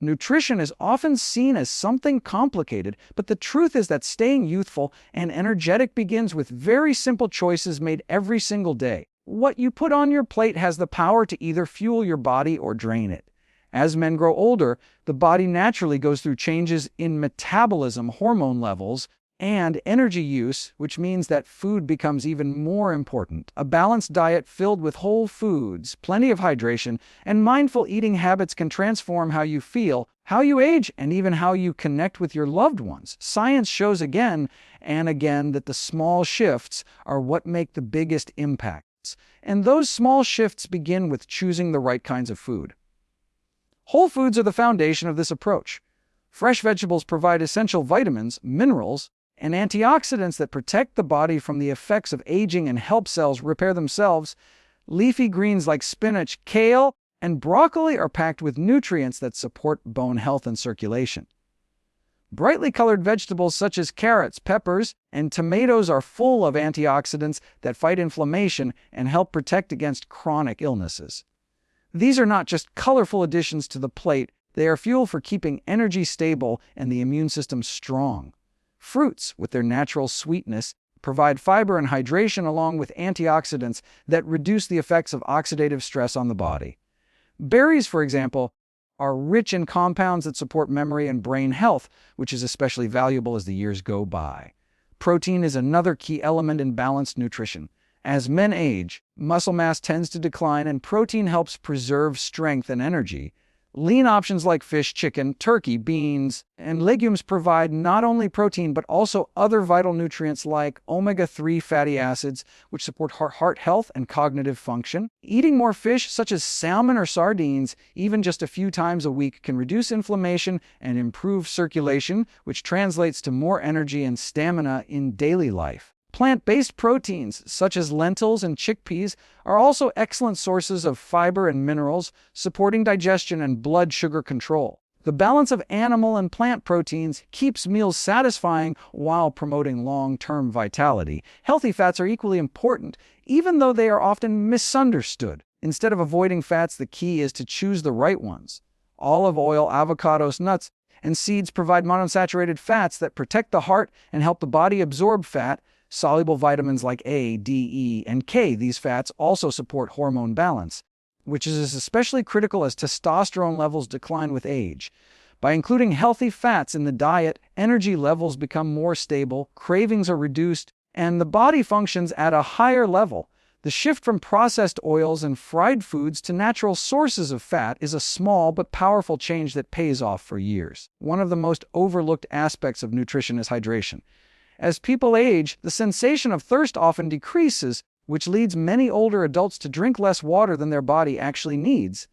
Nutrition is often seen as something complicated, but the truth is that staying youthful and energetic begins with very simple choices made every single day. What you put on your plate has the power to either fuel your body or drain it. As men grow older, the body naturally goes through changes in metabolism, hormone levels, and energy use, which means that food becomes even more important. A balanced diet filled with whole foods, plenty of hydration, and mindful eating habits can transform how you feel, how you age, and even how you connect with your loved ones. Science shows again and again that the small shifts are what make the biggest impacts. And those small shifts begin with choosing the right kinds of food. Whole foods are the foundation of this approach. Fresh vegetables provide essential vitamins, minerals, and antioxidants that protect the body from the effects of aging and help cells repair themselves. Leafy greens like spinach, kale, and broccoli are packed with nutrients that support bone health and circulation. Brightly colored vegetables such as carrots, peppers, and tomatoes are full of antioxidants that fight inflammation and help protect against chronic illnesses. These are not just colorful additions to the plate, they are fuel for keeping energy stable and the immune system strong. Fruits, with their natural sweetness, provide fiber and hydration along with antioxidants that reduce the effects of oxidative stress on the body. Berries, for example, are rich in compounds that support memory and brain health, which is especially valuable as the years go by. Protein is another key element in balanced nutrition. As men age, muscle mass tends to decline and protein helps preserve strength and energy. Lean options like fish, chicken, turkey, beans, and legumes provide not only protein but also other vital nutrients like omega-3 fatty acids, which support heart health and cognitive function. Eating more fish, such as salmon or sardines, even just a few times a week, can reduce inflammation and improve circulation, which translates to more energy and stamina in daily life. Plant-based proteins, such as lentils and chickpeas, are also excellent sources of fiber and minerals, supporting digestion and blood sugar control. The balance of animal and plant proteins keeps meals satisfying while promoting long-term vitality. Healthy fats are equally important, even though they are often misunderstood. Instead of avoiding fats, the key is to choose the right ones. Olive oil, avocados, nuts, and seeds provide monounsaturated fats that protect the heart and help the body absorb fat. Soluble vitamins like A, D, E, and K, these fats also support hormone balance, which is especially critical as testosterone levels decline with age. By including healthy fats in the diet, energy levels become more stable, cravings are reduced, and the body functions at a higher level. The shift from processed oils and fried foods to natural sources of fat is a small but powerful change that pays off for years. One of the most overlooked aspects of nutrition is hydration. As people age, the sensation of thirst often decreases, which leads many older adults to drink less water than their body actually needs.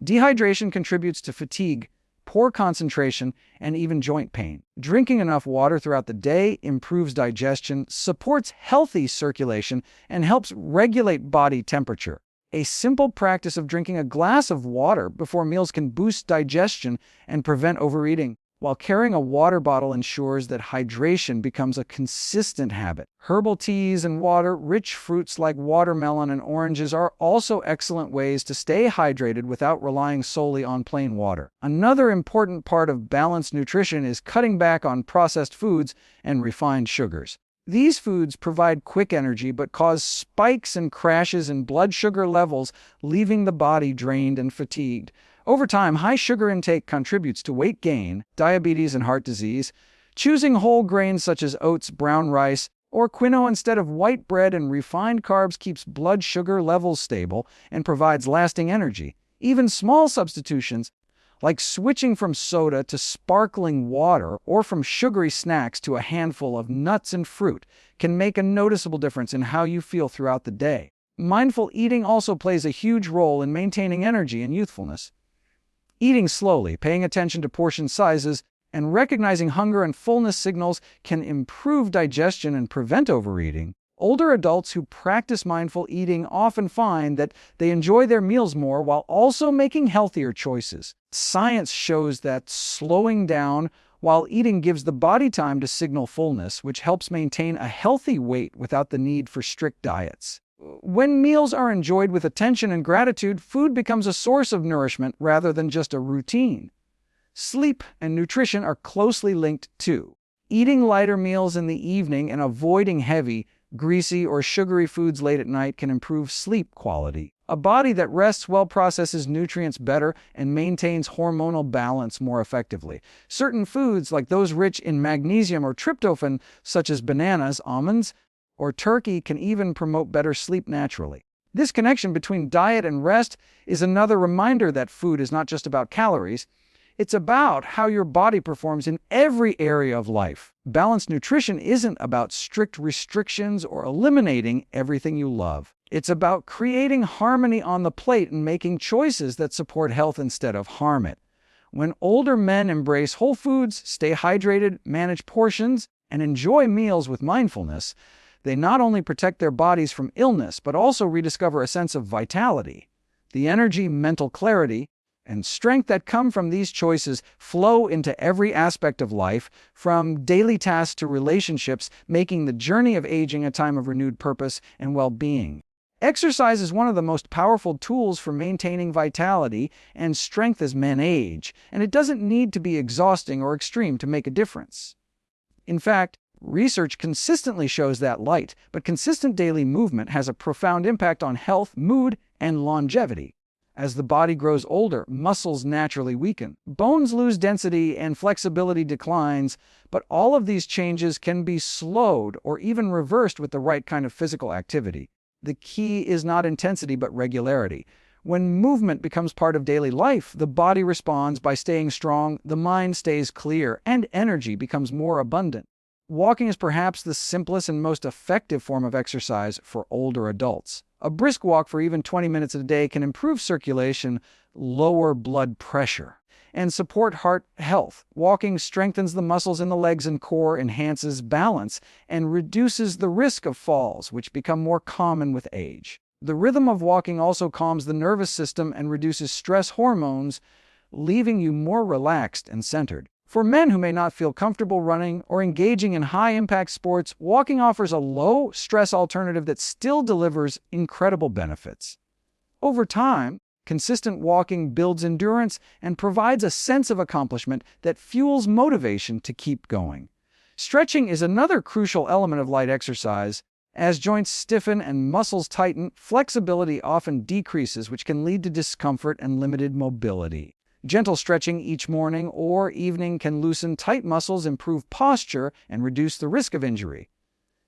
Dehydration contributes to fatigue, poor concentration, and even joint pain. Drinking enough water throughout the day improves digestion, supports healthy circulation, and helps regulate body temperature. A simple practice of drinking a glass of water before meals can boost digestion and prevent overeating, while carrying a water bottle ensures that hydration becomes a consistent habit. Herbal teas and water-rich fruits like watermelon and oranges are also excellent ways to stay hydrated without relying solely on plain water. Another important part of balanced nutrition is cutting back on processed foods and refined sugars. These foods provide quick energy but cause spikes and crashes in blood sugar levels, leaving the body drained and fatigued. Over time, high sugar intake contributes to weight gain, diabetes, and heart disease. Choosing whole grains such as oats, brown rice, or quinoa instead of white bread and refined carbs keeps blood sugar levels stable and provides lasting energy. Even small substitutions, like switching from soda to sparkling water or from sugary snacks to a handful of nuts and fruit, can make a noticeable difference in how you feel throughout the day. Mindful eating also plays a huge role in maintaining energy and youthfulness. Eating slowly, paying attention to portion sizes, and recognizing hunger and fullness signals can improve digestion and prevent overeating. Older adults who practice mindful eating often find that they enjoy their meals more while also making healthier choices. Science shows that slowing down while eating gives the body time to signal fullness, which helps maintain a healthy weight without the need for strict diets. When meals are enjoyed with attention and gratitude, food becomes a source of nourishment rather than just a routine. Sleep and nutrition are closely linked too. Eating lighter meals in the evening and avoiding heavy, greasy, or sugary foods late at night can improve sleep quality. A body that rests well processes nutrients better and maintains hormonal balance more effectively. Certain foods, like those rich in magnesium or tryptophan, such as bananas, almonds, or turkey, can even promote better sleep naturally. This connection between diet and rest is another reminder that food is not just about calories. It's about how your body performs in every area of life. Balanced nutrition isn't about strict restrictions or eliminating everything you love. It's about creating harmony on the plate and making choices that support health instead of harm it. When older men embrace whole foods, stay hydrated, manage portions, and enjoy meals with mindfulness, they not only protect their bodies from illness, but also rediscover a sense of vitality. The energy, mental clarity, and strength that come from these choices flow into every aspect of life, from daily tasks to relationships, making the journey of aging a time of renewed purpose and well-being. Exercise is one of the most powerful tools for maintaining vitality and strength as men age, and it doesn't need to be exhausting or extreme to make a difference. In fact, research consistently shows that light, but consistent daily movement has a profound impact on health, mood, and longevity. As the body grows older, muscles naturally weaken, bones lose density, and flexibility declines, but all of these changes can be slowed or even reversed with the right kind of physical activity. The key is not intensity but regularity. When movement becomes part of daily life, the body responds by staying strong, the mind stays clear, and energy becomes more abundant. Walking is perhaps the simplest and most effective form of exercise for older adults. A brisk walk for even 20 minutes a day can improve circulation, lower blood pressure, and support heart health. Walking strengthens the muscles in the legs and core, enhances balance, and reduces the risk of falls, which become more common with age. The rhythm of walking also calms the nervous system and reduces stress hormones, leaving you more relaxed and centered. For men who may not feel comfortable running or engaging in high-impact sports, walking offers a low-stress alternative that still delivers incredible benefits. Over time, consistent walking builds endurance and provides a sense of accomplishment that fuels motivation to keep going. Stretching is another crucial element of light exercise. As joints stiffen and muscles tighten, flexibility often decreases, which can lead to discomfort and limited mobility. Gentle stretching each morning or evening can loosen tight muscles, improve posture, and reduce the risk of injury.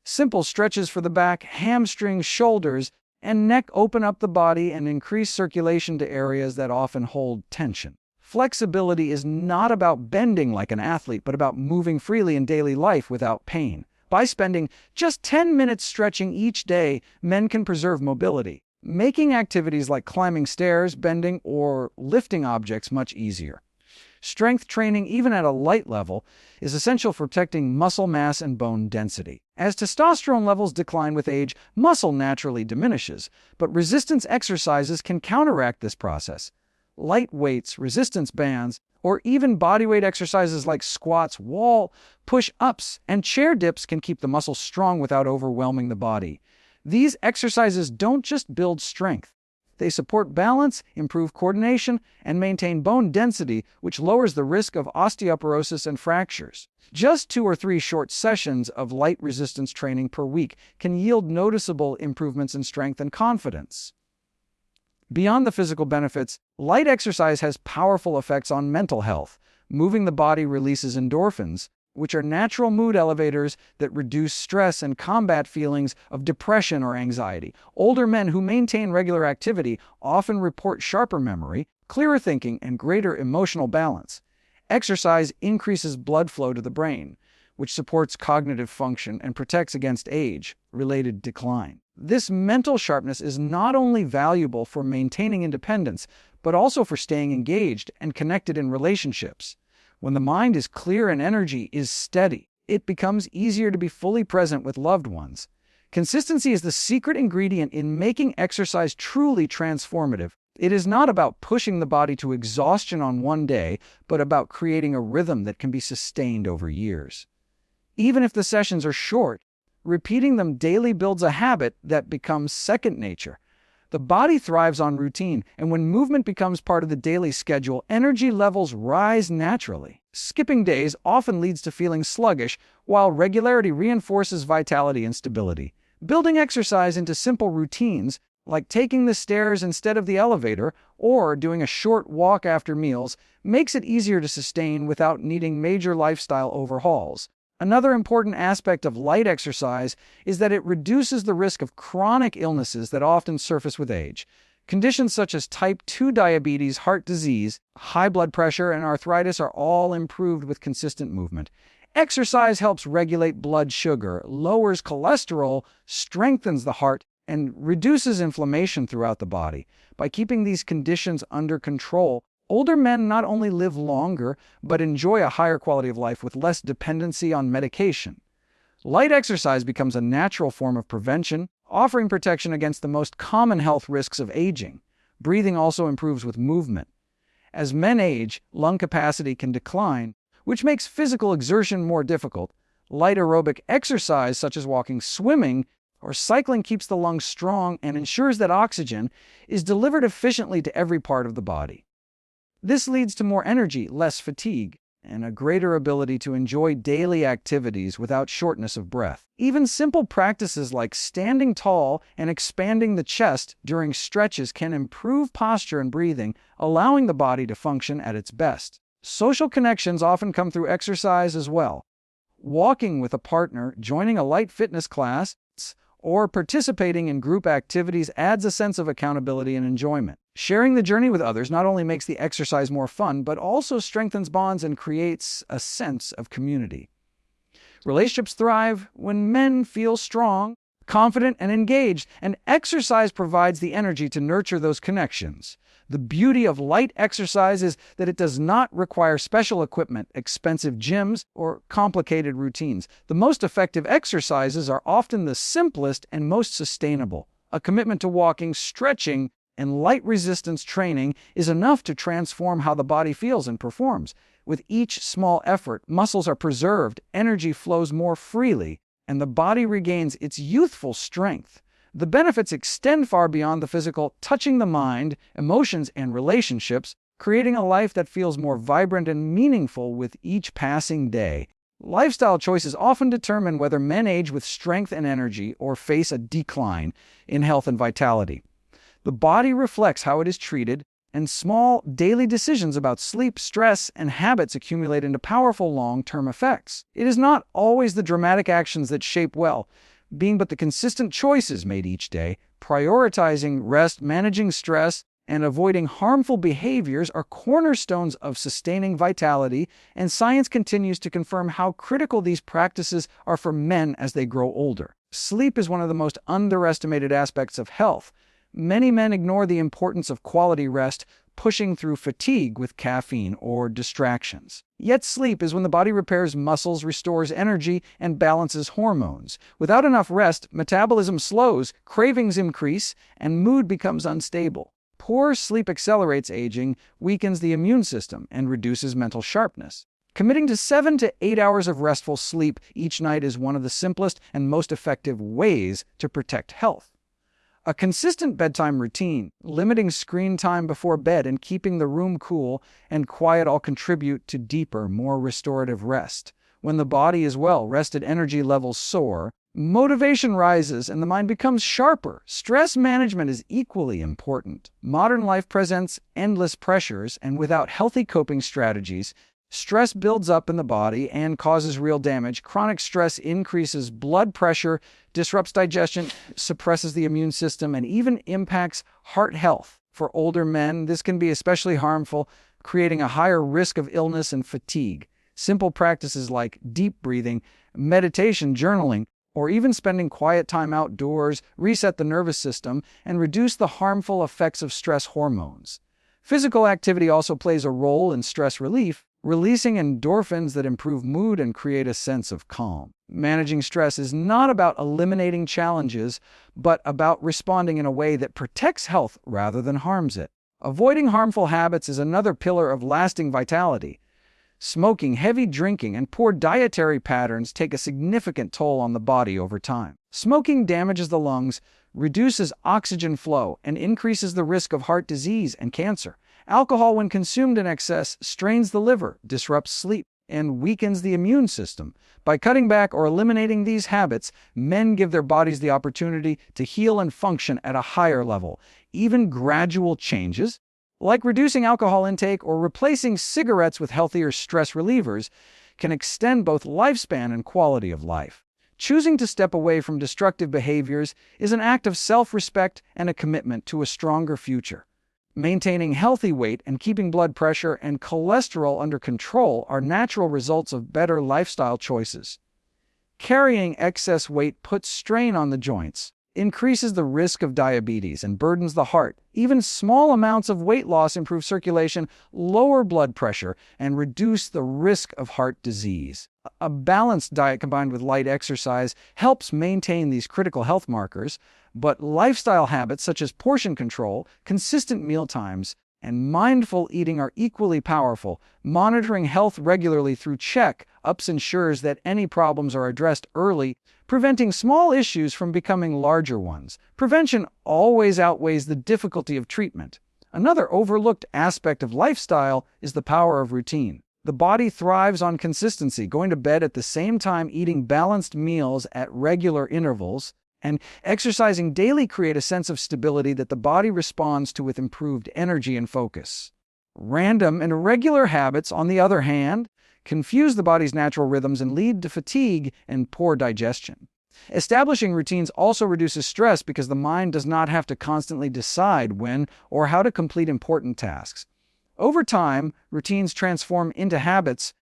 Simple stretches for the back, hamstrings, shoulders, and neck open up the body and increase circulation to areas that often hold tension. Flexibility is not about bending like an athlete, but about moving freely in daily life without pain. By spending just 10 minutes stretching each day, men can preserve mobility, making activities like climbing stairs, bending, or lifting objects much easier. Strength training, even at a light level, is essential for protecting muscle mass and bone density. As testosterone levels decline with age, muscle naturally diminishes, but resistance exercises can counteract this process. Light weights, resistance bands, or even bodyweight exercises like squats, wall push-ups, and chair dips can keep the muscles strong without overwhelming the body. These exercises don't just build strength. They support balance, improve coordination, and maintain bone density, which lowers the risk of osteoporosis and fractures. Just 2 or 3 short sessions of light resistance training per week can yield noticeable improvements in strength and confidence. Beyond the physical benefits, light exercise has powerful effects on mental health. Moving the body releases endorphins, which are natural mood elevators that reduce stress and combat feelings of depression or anxiety. Older men who maintain regular activity often report sharper memory, clearer thinking, and greater emotional balance. Exercise increases blood flow to the brain, which supports cognitive function and protects against age-related decline. This mental sharpness is not only valuable for maintaining independence, but also for staying engaged and connected in relationships. When the mind is clear and energy is steady, it becomes easier to be fully present with loved ones. Consistency is the secret ingredient in making exercise truly transformative. It is not about pushing the body to exhaustion on one day, but about creating a rhythm that can be sustained over years. Even if the sessions are short, repeating them daily builds a habit that becomes second nature. The body thrives on routine, and when movement becomes part of the daily schedule, energy levels rise naturally. Skipping days often leads to feeling sluggish, while regularity reinforces vitality and stability. Building exercise into simple routines, like taking the stairs instead of the elevator or doing a short walk after meals, makes it easier to sustain without needing major lifestyle overhauls. Another important aspect of light exercise is that it reduces the risk of chronic illnesses that often surface with age. Conditions such as type 2 diabetes, heart disease, high blood pressure, and arthritis are all improved with consistent movement. Exercise helps regulate blood sugar, lowers cholesterol, strengthens the heart, and reduces inflammation throughout the body. By keeping these conditions under control, older men not only live longer, but enjoy a higher quality of life with less dependency on medication. Light exercise becomes a natural form of prevention, offering protection against the most common health risks of aging. Breathing also improves with movement. As men age, lung capacity can decline, which makes physical exertion more difficult. Light aerobic exercise, such as walking, swimming, or cycling, keeps the lungs strong and ensures that oxygen is delivered efficiently to every part of the body. This leads to more energy, less fatigue, and a greater ability to enjoy daily activities without shortness of breath. Even simple practices like standing tall and expanding the chest during stretches can improve posture and breathing, allowing the body to function at its best. Social connections often come through exercise as well. Walking with a partner, joining a light fitness class, or participating in group activities adds a sense of accountability and enjoyment. Sharing the journey with others not only makes the exercise more fun, but also strengthens bonds and creates a sense of community. Relationships thrive when men feel strong, confident, and engaged, and exercise provides the energy to nurture those connections. The beauty of light exercise is that it does not require special equipment, expensive gyms, or complicated routines. The most effective exercises are often the simplest and most sustainable. A commitment to walking, stretching, and light resistance training is enough to transform how the body feels and performs. With each small effort, muscles are preserved, energy flows more freely, and the body regains its youthful strength. The benefits extend far beyond the physical, touching the mind, emotions, and relationships, creating a life that feels more vibrant and meaningful with each passing day. Lifestyle choices often determine whether men age with strength and energy or face a decline in health and vitality. The body reflects how it is treated, and small daily decisions about sleep, stress, and habits accumulate into powerful long-term effects. It is not always the dramatic actions that shape well-being, but the consistent choices made each day. Prioritizing rest, managing stress, and avoiding harmful behaviors are cornerstones of sustaining vitality, and science continues to confirm how critical these practices are for men as they grow older. Sleep is one of the most underestimated aspects of health. Many men ignore the importance of quality rest, pushing through fatigue with caffeine or distractions. Yet sleep is when the body repairs muscles, restores energy, and balances hormones. Without enough rest, metabolism slows, cravings increase, and mood becomes unstable. Poor sleep accelerates aging, weakens the immune system, and reduces mental sharpness. Committing to 7 to 8 hours of restful sleep each night is one of the simplest and most effective ways to protect health. A consistent bedtime routine, limiting screen time before bed, and keeping the room cool and quiet all contribute to deeper, more restorative rest. When the body is well rested, energy levels soar, motivation rises, and the mind becomes sharper. Stress management is equally important. Modern life presents endless pressures, and without healthy coping strategies, stress builds up in the body and causes real damage. Chronic stress increases blood pressure, disrupts digestion, suppresses the immune system, and even impacts heart health. For older men, this can be especially harmful, creating a higher risk of illness and fatigue. Simple practices like deep breathing, meditation, journaling, or even spending quiet time outdoors reset the nervous system and reduce the harmful effects of stress hormones. Physical activity also plays a role in stress relief, releasing endorphins that improve mood and create a sense of calm. Managing stress is not about eliminating challenges, but about responding in a way that protects health rather than harms it. Avoiding harmful habits is another pillar of lasting vitality. Smoking, heavy drinking, and poor dietary patterns take a significant toll on the body over time. Smoking damages the lungs, reduces oxygen flow, and increases the risk of heart disease and cancer. Alcohol, when consumed in excess, strains the liver, disrupts sleep, and weakens the immune system. By cutting back or eliminating these habits, men give their bodies the opportunity to heal and function at a higher level. Even gradual changes, like reducing alcohol intake or replacing cigarettes with healthier stress relievers, can extend both lifespan and quality of life. Choosing to step away from destructive behaviors is an act of self-respect and a commitment to a stronger future. Maintaining healthy weight and keeping blood pressure and cholesterol under control are natural results of better lifestyle choices. Carrying excess weight puts strain on the joints, increases the risk of diabetes, and burdens the heart. Even small amounts of weight loss improve circulation, lower blood pressure, and reduce the risk of heart disease. A balanced diet combined with light exercise helps maintain these critical health markers, but lifestyle habits such as portion control, consistent meal times, and mindful eating are equally powerful. Monitoring health regularly through check-ups ensures that any problems are addressed early, preventing small issues from becoming larger ones. Prevention always outweighs the difficulty of treatment. Another overlooked aspect of lifestyle is the power of routine. The body thrives on consistency, going to bed at the same time, eating balanced meals at regular intervals, and exercising daily create a sense of stability that the body responds to with improved energy and focus. Random and irregular habits, on the other hand, confuse the body's natural rhythms and lead to fatigue and poor digestion. Establishing routines also reduces stress because the mind does not have to constantly decide when or how to complete important tasks. Over time, routines transform into habits,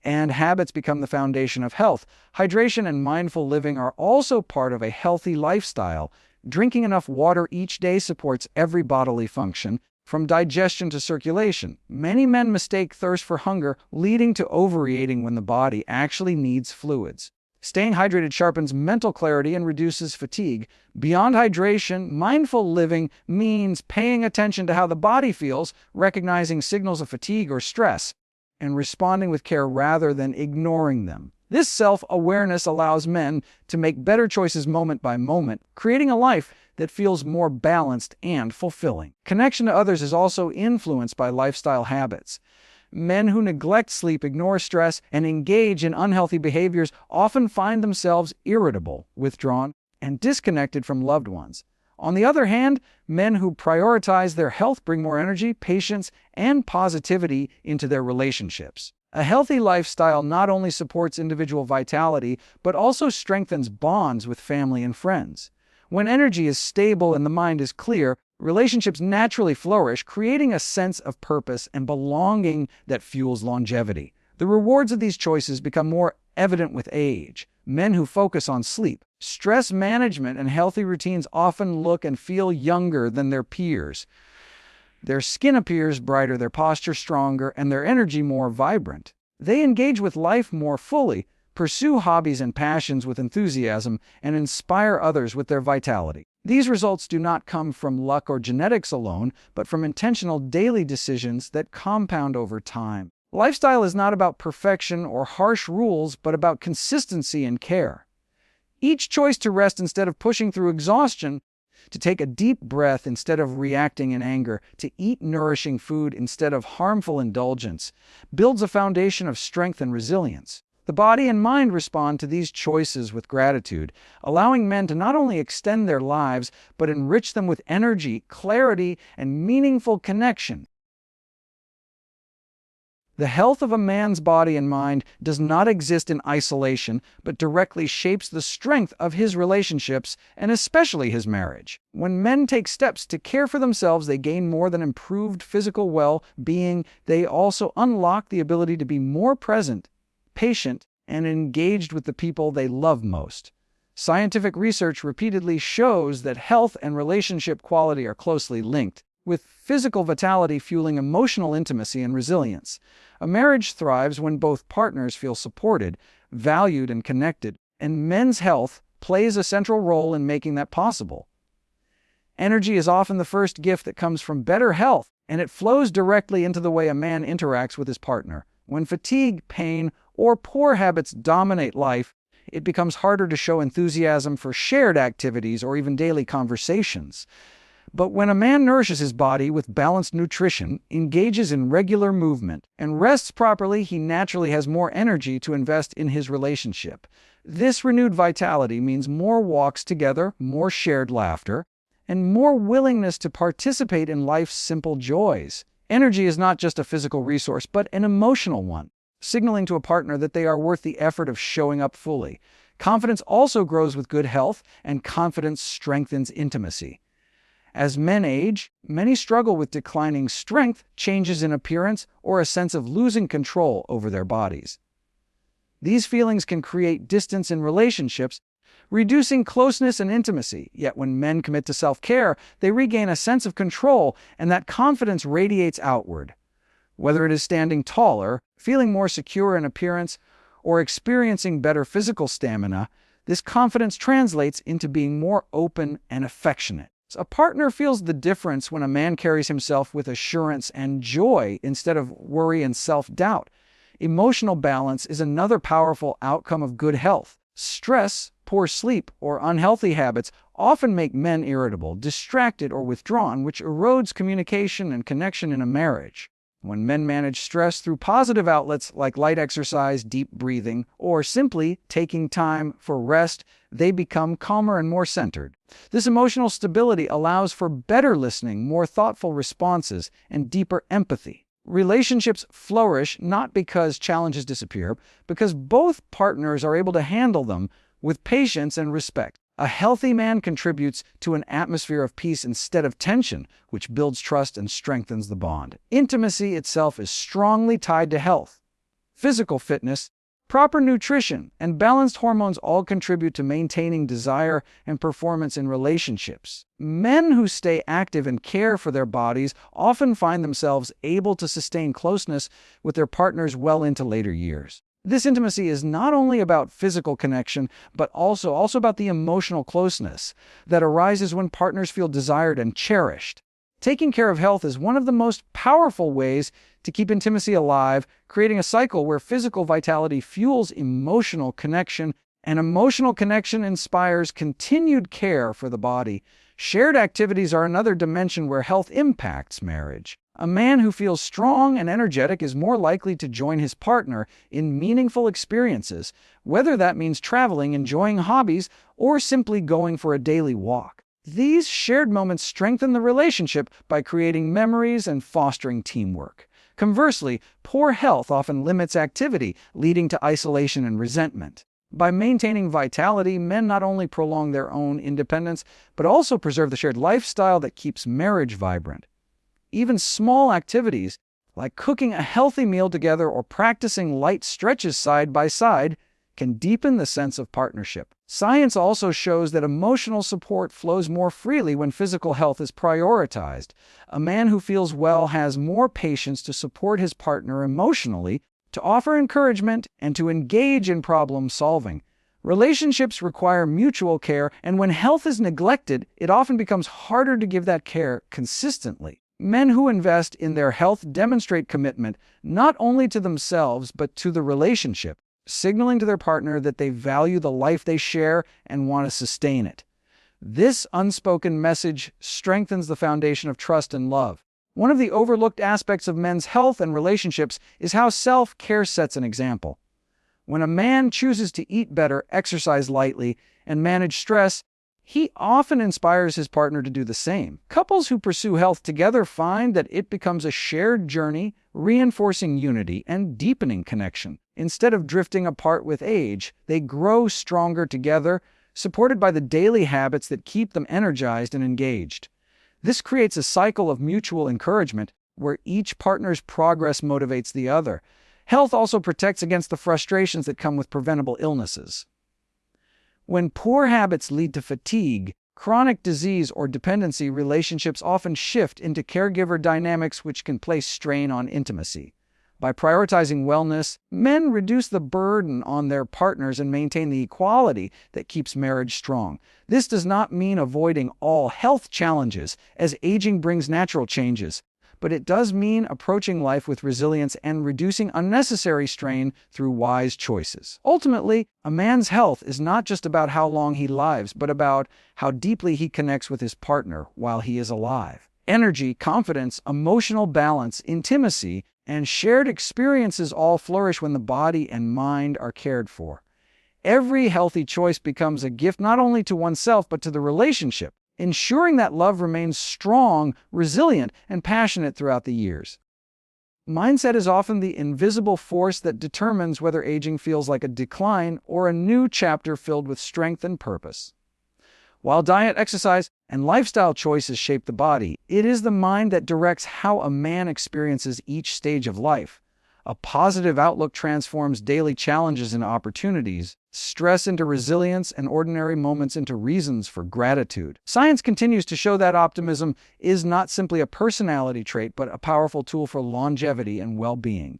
and habits become the foundation of health. Hydration and mindful living are also part of a healthy lifestyle. Drinking enough water each day supports every bodily function, from digestion to circulation. Many men mistake thirst for hunger, leading to overeating when the body actually needs fluids. Staying hydrated sharpens mental clarity and reduces fatigue. Beyond hydration, mindful living means paying attention to how the body feels, recognizing signals of fatigue or stress, and responding with care rather than ignoring them. This self-awareness allows men to make better choices moment by moment, creating a life that feels more balanced and fulfilling. Connection to others is also influenced by lifestyle habits. Men who neglect sleep, ignore stress, and engage in unhealthy behaviors often find themselves irritable, withdrawn, and disconnected from loved ones. On the other hand, men who prioritize their health bring more energy, patience, and positivity into their relationships. A healthy lifestyle not only supports individual vitality, but also strengthens bonds with family and friends. When energy is stable and the mind is clear, relationships naturally flourish, creating a sense of purpose and belonging that fuels longevity. The rewards of these choices become more evident with age. Men who focus on sleep, stress management, and healthy routines often look and feel younger than their peers. Their skin appears brighter, their posture stronger, and their energy more vibrant. They engage with life more fully, pursue hobbies and passions with enthusiasm, and inspire others with their vitality. These results do not come from luck or genetics alone, but from intentional daily decisions that compound over time. Lifestyle is not about perfection or harsh rules, but about consistency and care. Each choice to rest instead of pushing through exhaustion, to take a deep breath instead of reacting in anger, to eat nourishing food instead of harmful indulgence, builds a foundation of strength and resilience. The body and mind respond to these choices with gratitude, allowing men to not only extend their lives, but enrich them with energy, clarity, and meaningful connection. The health of a man's body and mind does not exist in isolation, but directly shapes the strength of his relationships, and especially his marriage. When men take steps to care for themselves, they gain more than improved physical well-being. They also unlock the ability to be more present, patient, and engaged with the people they love most. Scientific research repeatedly shows that health and relationship quality are closely linked, with physical vitality fueling emotional intimacy and resilience. A marriage thrives when both partners feel supported, valued, and connected, and men's health plays a central role in making that possible. Energy is often the first gift that comes from better health, and it flows directly into the way a man interacts with his partner. When fatigue, pain, or poor habits dominate life, it becomes harder to show enthusiasm for shared activities or even daily conversations. But when a man nourishes his body with balanced nutrition, engages in regular movement, and rests properly, he naturally has more energy to invest in his relationship. This renewed vitality means more walks together, more shared laughter, and more willingness to participate in life's simple joys. Energy is not just a physical resource, but an emotional one, signaling to a partner that they are worth the effort of showing up fully. Confidence also grows with good health, and confidence strengthens intimacy. As men age, many struggle with declining strength, changes in appearance, or a sense of losing control over their bodies. These feelings can create distance in relationships, reducing closeness and intimacy. Yet when men commit to self-care, they regain a sense of control, and that confidence radiates outward. Whether it is standing taller, feeling more secure in appearance, or experiencing better physical stamina, this confidence translates into being more open and affectionate. A partner feels the difference when a man carries himself with assurance and joy instead of worry and self-doubt. Emotional balance is another powerful outcome of good health. Stress, poor sleep, or unhealthy habits often make men irritable, distracted, or withdrawn, which erodes communication and connection in a marriage. When men manage stress through positive outlets like light exercise, deep breathing, or simply taking time for rest, they become calmer and more centered. This emotional stability allows for better listening, more thoughtful responses, and deeper empathy. Relationships flourish not because challenges disappear, because both partners are able to handle them with patience and respect. A healthy man contributes to an atmosphere of peace instead of tension, which builds trust and strengthens the bond. Intimacy itself is strongly tied to health. Physical fitness, proper nutrition, and balanced hormones all contribute to maintaining desire and performance in relationships. Men who stay active and care for their bodies often find themselves able to sustain closeness with their partners well into later years. This intimacy is not only about physical connection, but also about the emotional closeness that arises when partners feel desired and cherished. Taking care of health is one of the most powerful ways to keep intimacy alive, creating a cycle where physical vitality fuels emotional connection, and emotional connection inspires continued care for the body. Shared activities are another dimension where health impacts marriage. A man who feels strong and energetic is more likely to join his partner in meaningful experiences, whether that means traveling, enjoying hobbies, or simply going for a daily walk. These shared moments strengthen the relationship by creating memories and fostering teamwork. Conversely, poor health often limits activity, leading to isolation and resentment. By maintaining vitality, men not only prolong their own independence, but also preserve the shared lifestyle that keeps marriage vibrant. Even small activities, like cooking a healthy meal together or practicing light stretches side by side, can deepen the sense of partnership. Science also shows that emotional support flows more freely when physical health is prioritized. A man who feels well has more patience to support his partner emotionally, to offer encouragement, and to engage in problem solving. Relationships require mutual care, and when health is neglected, it often becomes harder to give that care consistently. Men who invest in their health demonstrate commitment not only to themselves but to the relationship, signaling to their partner that they value the life they share and want to sustain it. This unspoken message strengthens the foundation of trust and love. One of the overlooked aspects of men's health and relationships is how self-care sets an example. When a man chooses to eat better, exercise lightly, and manage stress, he often inspires his partner to do the same. Couples who pursue health together find that it becomes a shared journey, reinforcing unity and deepening connection. Instead of drifting apart with age, they grow stronger together, supported by the daily habits that keep them energized and engaged. This creates a cycle of mutual encouragement where each partner's progress motivates the other. Health also protects against the frustrations that come with preventable illnesses. When poor habits lead to fatigue, chronic disease, or dependency, relationships often shift into caregiver dynamics which can place strain on intimacy. By prioritizing wellness, men reduce the burden on their partners and maintain the equality that keeps marriage strong. This does not mean avoiding all health challenges, as aging brings natural changes, but it does mean approaching life with resilience and reducing unnecessary strain through wise choices. Ultimately, a man's health is not just about how long he lives, but about how deeply he connects with his partner while he is alive. Energy, confidence, emotional balance, intimacy, and shared experiences all flourish when the body and mind are cared for. Every healthy choice becomes a gift not only to oneself but to the relationship, ensuring that love remains strong, resilient, and passionate throughout the years. Mindset is often the invisible force that determines whether aging feels like a decline or a new chapter filled with strength and purpose. While diet, exercise, and lifestyle choices shape the body, it is the mind that directs how a man experiences each stage of life. A positive outlook transforms daily challenges into opportunities, stress into resilience, and ordinary moments into reasons for gratitude. Science continues to show that optimism is not simply a personality trait, but a powerful tool for longevity and well-being.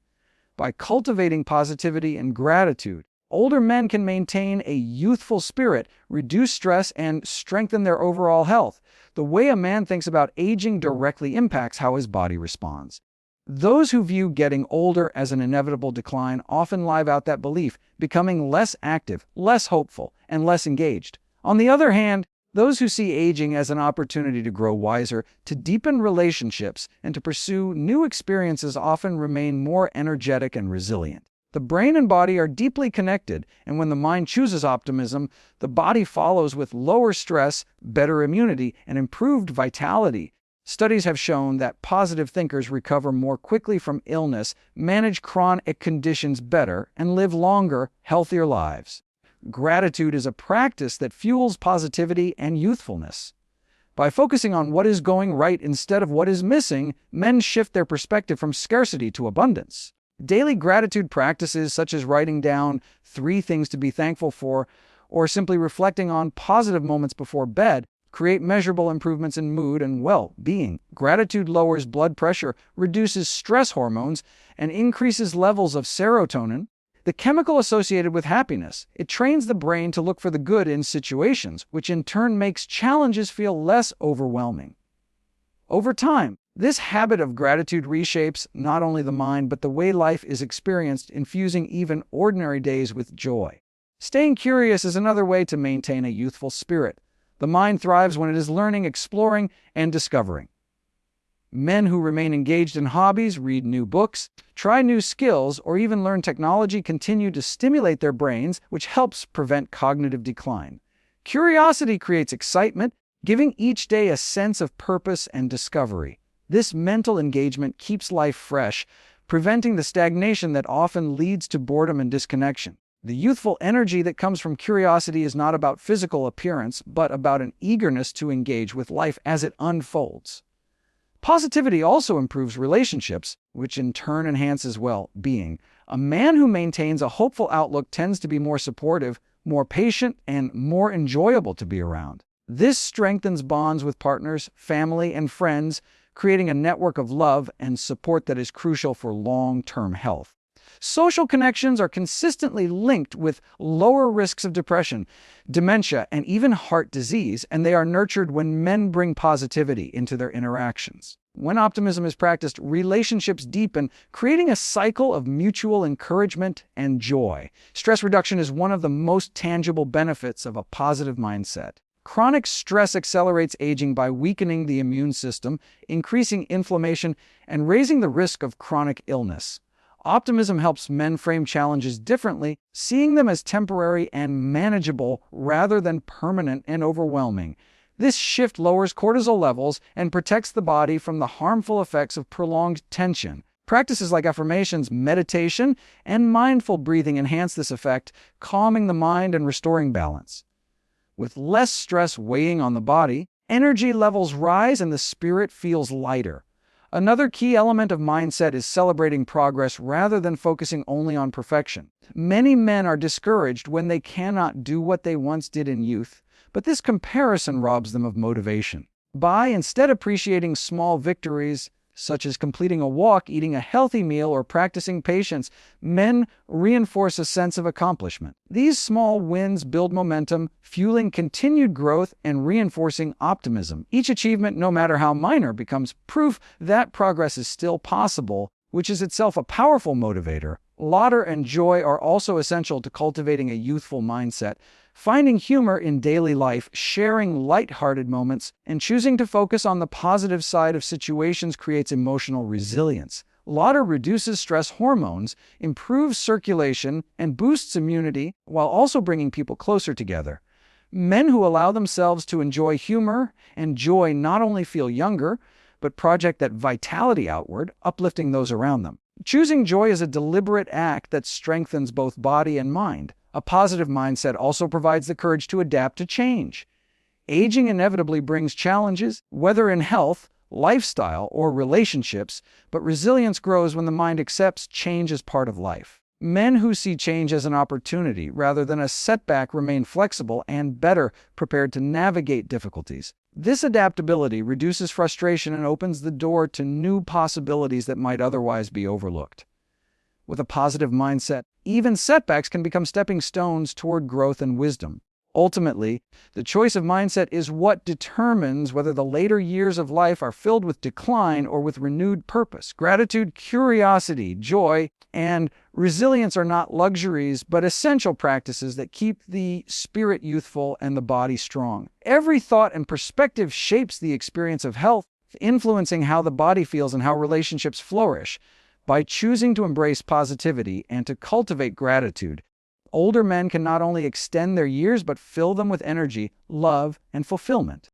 By cultivating positivity and gratitude, older men can maintain a youthful spirit, reduce stress, and strengthen their overall health. The way a man thinks about aging directly impacts how his body responds. Those who view getting older as an inevitable decline often live out that belief, becoming less active, less hopeful, and less engaged. On the other hand, those who see aging as an opportunity to grow wiser, to deepen relationships, and to pursue new experiences often remain more energetic and resilient. The brain and body are deeply connected, and when the mind chooses optimism, the body follows with lower stress, better immunity, and improved vitality. Studies have shown that positive thinkers recover more quickly from illness, manage chronic conditions better, and live longer, healthier lives. Gratitude is a practice that fuels positivity and youthfulness. By focusing on what is going right instead of what is missing, men shift their perspective from scarcity to abundance. Daily gratitude practices such as writing down 3 things to be thankful for or simply reflecting on positive moments before bed create measurable improvements in mood and well-being. Gratitude lowers blood pressure, reduces stress hormones, and increases levels of serotonin, the chemical associated with happiness. It trains the brain to look for the good in situations, which in turn makes challenges feel less overwhelming. Over time, this habit of gratitude reshapes not only the mind but the way life is experienced, infusing even ordinary days with joy. Staying curious is another way to maintain a youthful spirit. The mind thrives when it is learning, exploring, and discovering. Men who remain engaged in hobbies, read new books, try new skills, or even learn technology continue to stimulate their brains, which helps prevent cognitive decline. Curiosity creates excitement, giving each day a sense of purpose and discovery. This mental engagement keeps life fresh, preventing the stagnation that often leads to boredom and disconnection. The youthful energy that comes from curiosity is not about physical appearance, but about an eagerness to engage with life as it unfolds. Positivity also improves relationships, which in turn enhances well-being. A man who maintains a hopeful outlook tends to be more supportive, more patient, and more enjoyable to be around. This strengthens bonds with partners, family, and friends, creating a network of love and support that is crucial for long-term health. Social connections are consistently linked with lower risks of depression, dementia, and even heart disease, and they are nurtured when men bring positivity into their interactions. When optimism is practiced, relationships deepen, creating a cycle of mutual encouragement and joy. Stress reduction is one of the most tangible benefits of a positive mindset. Chronic stress accelerates aging by weakening the immune system, increasing inflammation, and raising the risk of chronic illness. Optimism helps men frame challenges differently, seeing them as temporary and manageable rather than permanent and overwhelming. This shift lowers cortisol levels and protects the body from the harmful effects of prolonged tension. Practices like affirmations, meditation, and mindful breathing enhance this effect, calming the mind and restoring balance. With less stress weighing on the body, energy levels rise and the spirit feels lighter. Another key element of mindset is celebrating progress rather than focusing only on perfection. Many men are discouraged when they cannot do what they once did in youth, but this comparison robs them of motivation. By instead appreciating small victories, such as completing a walk, eating a healthy meal, or practicing patience, men reinforce a sense of accomplishment. These small wins build momentum, fueling continued growth and reinforcing optimism. Each achievement, no matter how minor, becomes proof that progress is still possible, which is itself a powerful motivator. Laughter and joy are also essential to cultivating a youthful mindset. Finding humor in daily life, sharing light-hearted moments, and choosing to focus on the positive side of situations creates emotional resilience. Laughter reduces stress hormones, improves circulation, and boosts immunity, while also bringing people closer together. Men who allow themselves to enjoy humor and joy not only feel younger, but project that vitality outward, uplifting those around them. Choosing joy is a deliberate act that strengthens both body and mind. A positive mindset also provides the courage to adapt to change. Aging inevitably brings challenges, whether in health, lifestyle, or relationships, but resilience grows when the mind accepts change as part of life. Men who see change as an opportunity rather than a setback remain flexible and better prepared to navigate difficulties. This adaptability reduces frustration and opens the door to new possibilities that might otherwise be overlooked. With a positive mindset, even setbacks can become stepping stones toward growth and wisdom. Ultimately, the choice of mindset is what determines whether the later years of life are filled with decline or with renewed purpose. Gratitude, curiosity, joy, and resilience are not luxuries, but essential practices that keep the spirit youthful and the body strong. Every thought and perspective shapes the experience of health, influencing how the body feels and how relationships flourish. By choosing to embrace positivity and to cultivate gratitude, older men can not only extend their years but fill them with energy, love, and fulfillment.